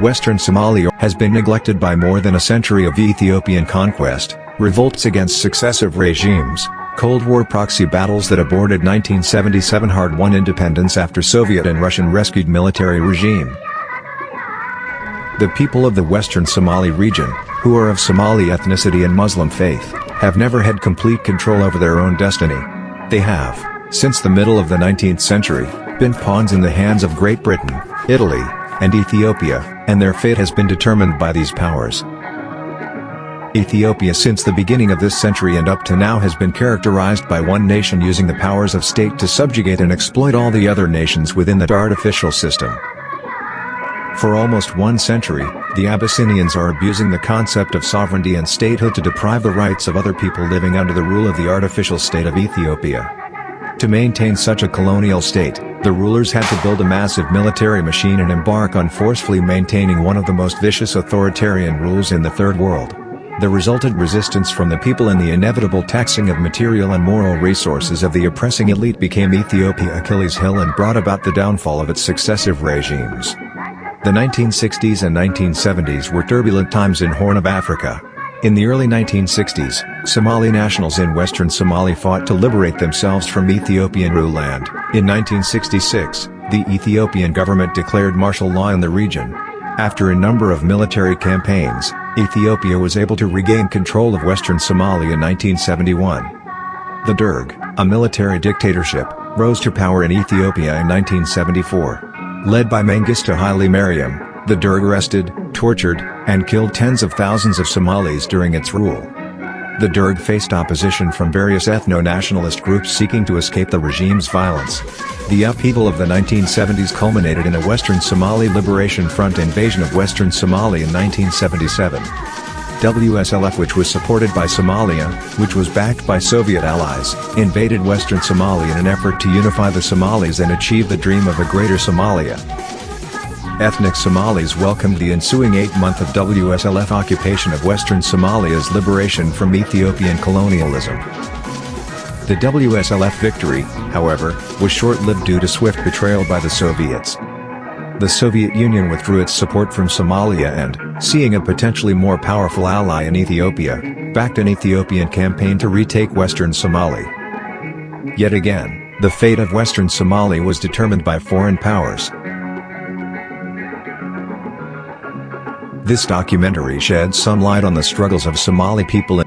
Western Somalia has been neglected by more than a century of Ethiopian conquest, revolts against successive regimes, Cold War proxy battles that aborted 1977 hard-won independence after Soviet and Russian-rescued military regime. The people of the Western Somali region, who are of Somali ethnicity and Muslim faith, have never had complete control over their own destiny. They have, since the middle of the 19th century, been pawns in the hands of Great Britain, Italy, and Ethiopia, and their fate has been determined by these powers. Ethiopia since the beginning of this century and up to now has been characterized by one nation using the powers of state to subjugate and exploit all the other nations within that artificial system. For almost 1 century, the Abyssinians are abusing the concept of sovereignty and statehood to deprive the rights of other people living under the rule of the artificial state of Ethiopia. To maintain such a colonial state, the rulers had to build a massive military machine and embark on forcefully maintaining one of the most vicious authoritarian rules in the Third World. The resultant resistance from the people and the inevitable taxing of material and moral resources of the oppressing elite became Ethiopia's Achilles' heel and brought about the downfall of its successive regimes. The 1960s and 1970s were turbulent times in Horn of Africa. In the early 1960s, Somali nationals in Western Somalia fought to liberate themselves from Ethiopian rule and, in 1966, the Ethiopian government declared martial law in the region. After a number of military campaigns, Ethiopia was able to regain control of Western Somalia in 1971. The Derg, a military dictatorship, rose to power in Ethiopia in 1974. Led by Mengistu Haile Mariam, the Derg arrested, tortured, and killed tens of thousands of Somalis during its rule. The Derg faced opposition from various ethno-nationalist groups seeking to escape the regime's violence. The upheaval of the 1970s culminated in a Western Somali Liberation Front invasion of Western Somalia in 1977. WSLF, which was supported by Somalia, which was backed by Soviet allies, invaded Western Somalia in an effort to unify the Somalis and achieve the dream of a greater Somalia. Ethnic Somalis welcomed the ensuing 8-month of WSLF occupation of Western Somalia's liberation from Ethiopian colonialism. The WSLF victory, however, was short-lived due to swift betrayal by the Soviets. The Soviet Union withdrew its support from Somalia and, seeing a potentially more powerful ally in Ethiopia, backed an Ethiopian campaign to retake Western Somalia. Yet again, the fate of Western Somalia was determined by foreign powers. This documentary sheds some light on the struggles of Somali people